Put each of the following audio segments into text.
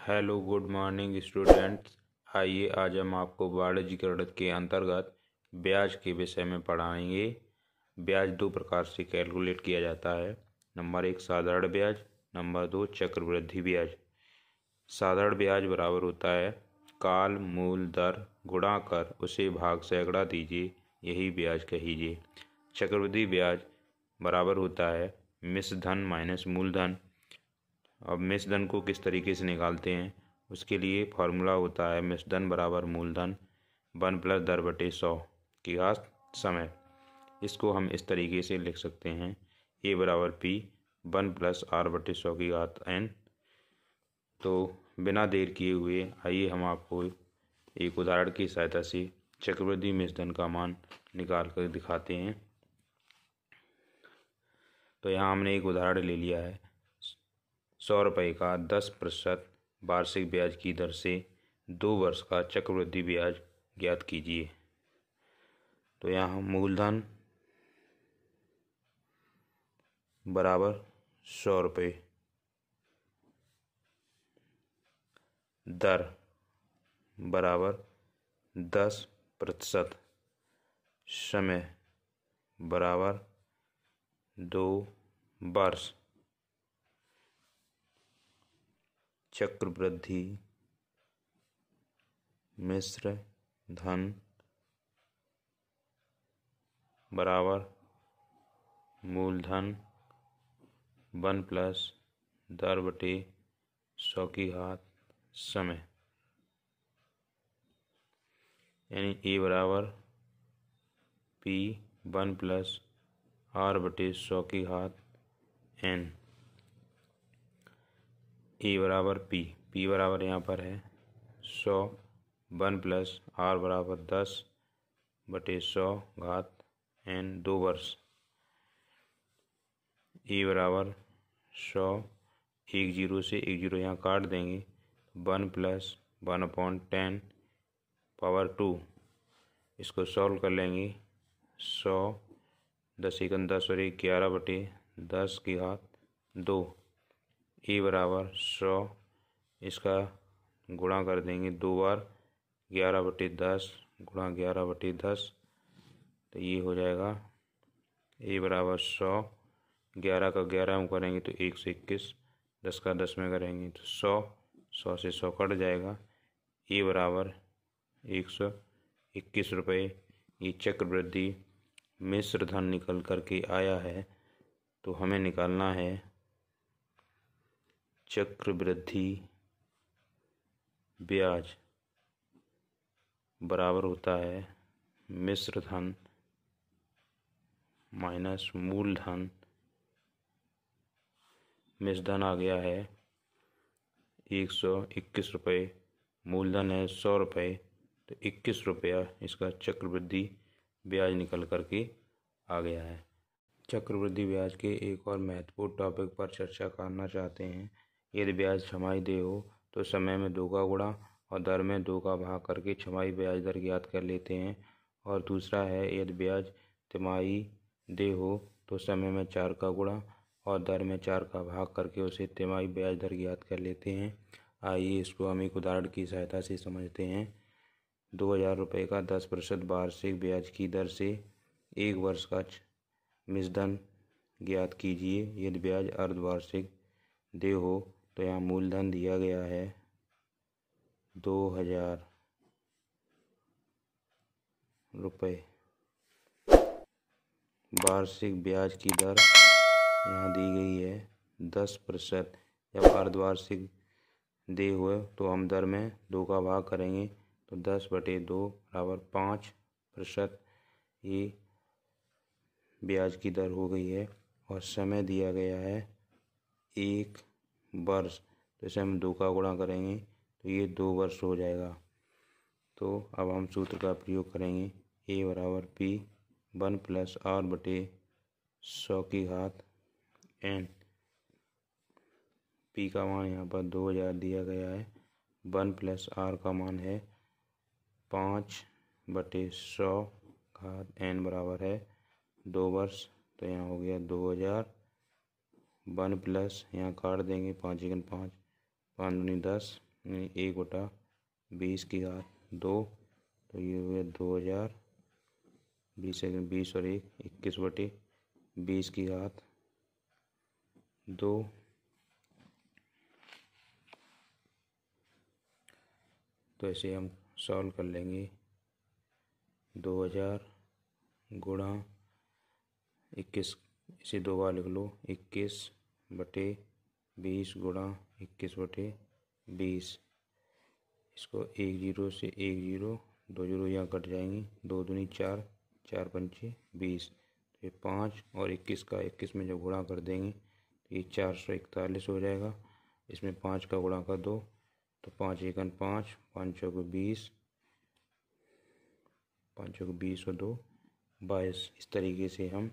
Hello good morning students. आइए आज हम आपको वाणिज्य गणित के अंतर्गत ब्याज के विषय में पढ़ाएंगे। ब्याज दो प्रकार से कैलकुलेट किया जाता है। नंबर 1 साधारण ब्याज, नंबर 2 चक्रवृद्धि ब्याज। साधारण ब्याज बराबर होता है काल मूल दर गुणा कर उसे भाग सैकड़ा दीजिए, यही ब्याज कहीजिए। चक्रवृद्धि ब्याज बराबर होता है मिश्र धन माइनस मूलधन। अब मिश्र धन को किस तरीके से निकालते हैं, उसके लिए फॉर्मूला होता है मिश्र धन बराबर मूलधन 1 प्लस दर बटे 100 की घात समय। इसको हम इस तरीके से लिख सकते हैं ए बराबर पी 1 प्लस आर बटे 100 की घात एन। तो बिना देर किए हुए आइए हम आपको एक उदाहरण की सहायता से चक्रवृद्धि मिश्र धन का मान निकाल कर दिखाते हैं। तो यहाँ हमने एक उदाहरण ले लिया है 100 रुपये का 10% वार्षिक ब्याज की दर से 2 वर्ष का चक्रवृद्धि ब्याज ज्ञात कीजिए। तो यहाँ मूलधन बराबर 100 रुपये, दर बराबर 10%, समय बराबर 2 वर्ष, चक्रवृद्धि मिश्र धन बराबर मूलधन 1 प्लस दर बटे 100 की घात समय, यानी ए बराबर पी 1 प्लस आर बटे 100 की घात एन। ए बराबर पी बराबर यहाँ पर है 100 1 प्लस आर बराबर 10 बटे 100 घात एन 2 वर्ष। ए बराबर 100, एक जीरो से एक जीरो यहाँ काट देंगे 1 प्लस 1/10 पावर 2। इसको सॉल्व कर लेंगे 100 10 एकम 10 और 1 11 बटे 10 की घात 2। ए बराबर 100, इसका गुणा कर देंगे 2 बार 11 बटे 10 गुणा 11 बटे 10, तो ये हो जाएगा ए बराबर 100, 11 का 11 में करेंगे तो 121, 10 का 10 में करेंगे तो 100 से 100 कट जाएगा। ए बराबर 121 रुपये। ये चक्रवृद्धि मिश्र धन निकल करके आया है। तो हमें निकालना है चक्रवृद्धि ब्याज बराबर होता है मिश्र धन माइनस मूलधन। मिश्र धन आ गया है 121 रुपये, मूलधन है 100 रुपये, तो 21 रुपया इसका चक्रवृद्धि ब्याज निकल करके आ गया है। चक्रवृद्धि ब्याज के एक और महत्वपूर्ण टॉपिक पर चर्चा करना चाहते हैं। यदि ब्याज छमाही देय हो तो समय में 2 का गुणा और दर में 2 का भाग करके छमाही ब्याज दर ज्ञात कर लेते हैं। और दूसरा है यदि ब्याज तिमाही देय हो तो समय में 4 का गुणा और दर में 4 का भाग करके उसे तिमाही ब्याज दर ज्ञात कर लेते हैं। आइए इसको हम एक उदाहरण की सहायता से समझते हैं। 2000 रुपये का 10% वार्षिक ब्याज की दर से 1 वर्ष का मिश्र धन ज्ञात कीजिए। यदि ब्याज अर्धवार्षिक देय हो तो यहाँ मूलधन दिया गया है 2000 रुपये, वार्षिक ब्याज की दर यहाँ दी गई है 10%। जब अर्धवार्षिक देय हुए तो हम दर में 2 का भाग करेंगे तो 10 बटे 2 बराबर 5%। ये ब्याज की दर हो गई है। और समय दिया गया है 1 वर्ष, तो इसे हम 2 का गुणा करेंगे तो ये 2 वर्ष हो जाएगा। तो अब हम सूत्र का प्रयोग करेंगे ए बराबर पी 1 प्लस आर बटे 100 की घात एन। पी का मान यहाँ पर 2000 दिया गया है, 1 प्लस आर का मान है 5 बटे 100 घात एन बराबर है 2 वर्ष। तो यहाँ हो गया 2000, 1 प्लस यहाँ काट देंगे 5 एकम 5, 5 दूनी 10, 1/20 तो ये हो गया 2000। 20 सेकंड 20 और 1 21/20 तो ऐसे हम सॉल्व कर लेंगे। 2000 गुणा 21, इसे 2 बार लिख लो, 21/20 गुणा 21/20। इसको 1 0 से 1 0, 2 0 यहाँ कट जाएंगी, 2 दूनी 4, 4 पंचे 20। तो ये 5 और 21 का 21 में जब गुणा कर देंगे तो ये 441 हो जाएगा। इसमें 5 का गुणा कर दो तो 5 एकन 5, 5 चौके 20, 5 चौके 20 और 2 22। इस तरीके से हम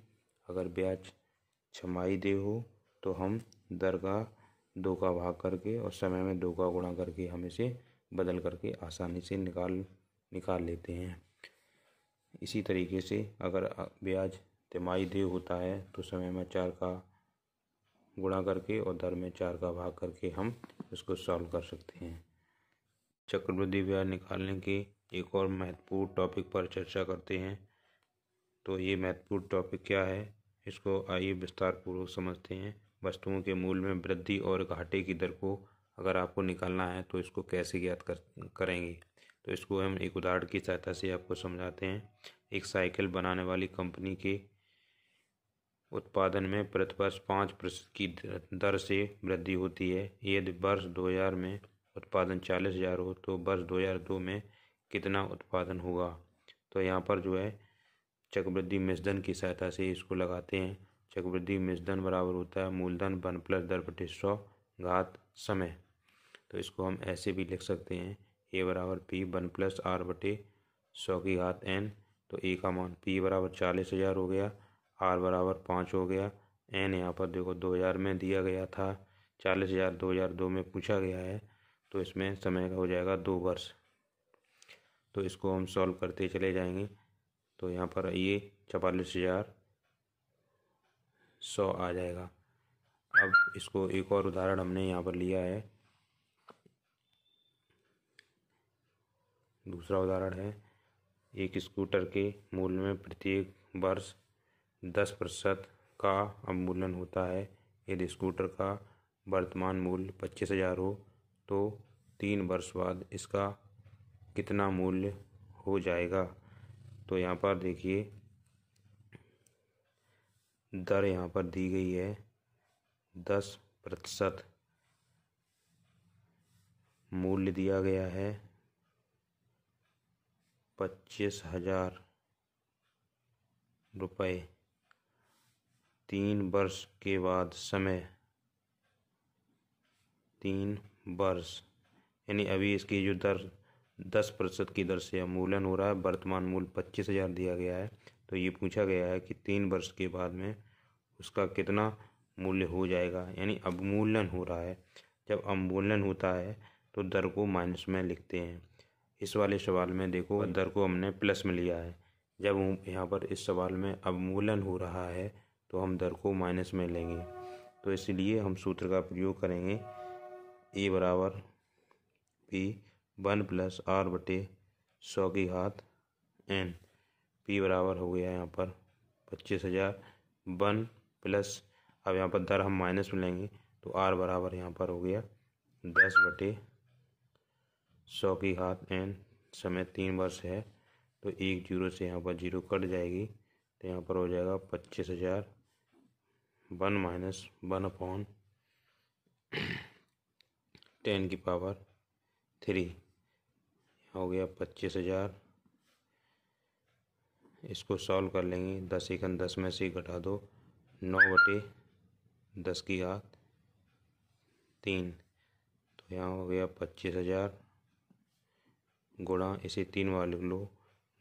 अगर ब्याज छमाही दे हो तो हम दर का 2 का भाग करके और समय में 2 का गुणा करके हम इसे बदल करके आसानी से निकाल लेते हैं। इसी तरीके से अगर ब्याज तिमाही दे होता है तो समय में 4 का गुणा करके और दर में 4 का भाग करके हम इसको सॉल्व कर सकते हैं। चक्रवृद्धि ब्याज निकालने के एक और महत्वपूर्ण टॉपिक पर चर्चा करते हैं। तो ये महत्वपूर्ण टॉपिक क्या है, इसको आइए विस्तार पूर्वक समझते हैं। वस्तुओं के मूल्य में वृद्धि और घाटे की दर को अगर आपको निकालना है तो इसको कैसे ज्ञात करेंगे, तो इसको हम एक उदाहरण की सहायता से आपको समझाते हैं। एक साइकिल बनाने वाली कंपनी के उत्पादन में प्रतिवर्ष 5% की दर से वृद्धि होती है। यदि वर्ष 2000 में उत्पादन 40,000 हो तो वर्ष 2002 में कितना उत्पादन होगा। तो यहाँ पर जो है चक्रवृद्धि मिश्रधन की सहायता से इसको लगाते हैं। चक्रवृद्धि मिश्रधन बराबर होता है मूलधन 1 + 10/100 घात समय। तो इसको हम ऐसे भी लिख सकते हैं, A = P 1 + R/100 की घात n। तो A का मान P = 40,000 हो गया, R = 5 हो गया, n यहाँ पर देखो 2000 में दिया गया था, 40,000 2002 में पूछा गया है, तो इसमें समय का हो जाएगा 2 वर्ष। तो इसको हम सॉल्व करते चले जाएंगे। तो यहाँ पर ये 44,100 आ जाएगा। अब इसको एक और उदाहरण हमने यहाँ पर लिया है। दूसरा उदाहरण है, एक स्कूटर के मूल्य में प्रत्येक वर्ष 10% का अवमूल्यन होता है। यदि स्कूटर का वर्तमान मूल्य 25,000 हो तो 3 वर्ष बाद इसका कितना मूल्य हो जाएगा। तो यहाँ पर देखिए दर यहाँ पर दी गई है 10%, मूल्य दिया गया है 25,000 रुपये। 3 वर्ष के बाद समय 3 वर्ष, यानी अभी इसकी जो दर 10% की दर से अवमूल्यन हो रहा है। वर्तमान मूल्य 25,000 दिया गया है, तो ये पूछा गया है कि 3 वर्ष के बाद में उसका कितना मूल्य हो जाएगा, यानी अवमूल्यन हो रहा है। जब अवमूल्यन होता है तो दर को माइनस में लिखते हैं। इस वाले सवाल में देखो दर को हमने प्लस में लिया है। जब यहाँ पर इस सवाल में अवमूल्यन हो रहा है तो हम दर को माइनस में लेंगे। तो इसलिए हम सूत्र का प्रयोग करेंगे, A = P 1 + R/100 की घात n। P बराबर हो गया यहाँ पर 25,000 1 प्लस, अब यहाँ पर दर हम माइनस में लेंगे तो R बराबर यहाँ पर हो गया 10/100 की घात n। समय 3 वर्ष है तो 1 0 से यहाँ पर 0 कट जाएगी, तो यहाँ पर हो जाएगा 25,000 1 - 1/10³ हो गया 25,000। इसको सॉल्व कर लेंगे। 10 एकन 10 में से घटा दो, 9/10 की घात 3। तो यहाँ हो गया 25,000 गुणा, इसे 3 बार लिख लो,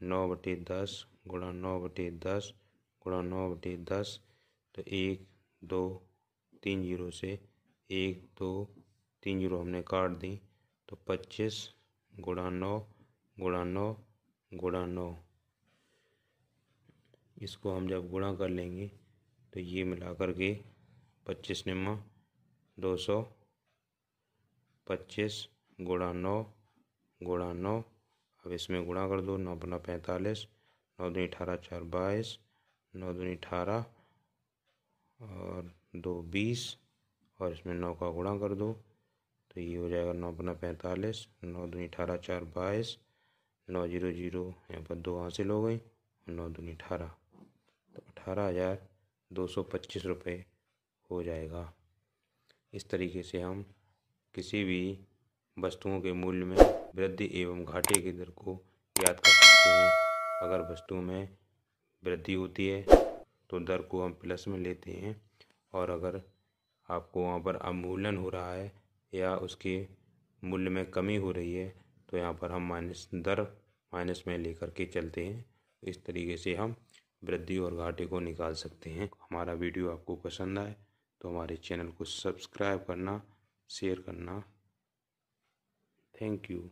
9/10 गुणा 9/10 गुणा 9/10। तो 1 2 3 0 से 1 2 3 0 हमने काट दी, तो 25 गुणा 9 गुणा 9 गुणा 9। इसको हम जब गुणा कर लेंगे तो ये मिला करके 25 9 225 गुणा 9 गुणा 9। अब इसमें गुणा कर दो, 9 गुना 45, 9 दूनी 18 4 22, 9 दूनी 18 और 2 20 और इसमें 9 का गुणा कर दो तो ये हो जाएगा 9 गुना 45, 9 दूनी 18 4 22, 9 0 0 यहाँ पर 2 हासिल हो गई और 9 दूनी 18 तो 18,225 रुपये हो जाएगा। इस तरीके से हम किसी भी वस्तुओं के मूल्य में वृद्धि एवं घाटे की दर को याद कर सकते हैं। अगर वस्तु में वृद्धि होती है तो दर को हम प्लस में लेते हैं और अगर आपको वहाँ पर अवमूल्यन हो रहा है या उसके मूल्य में कमी हो रही है तो यहाँ पर हम माइनस में लेकर के चलते हैं। इस तरीके से हम वृद्धि और घाटे को निकाल सकते हैं। हमारा वीडियो आपको पसंद आए तो हमारे चैनल को सब्सक्राइब करना, शेयर करना। Thank you.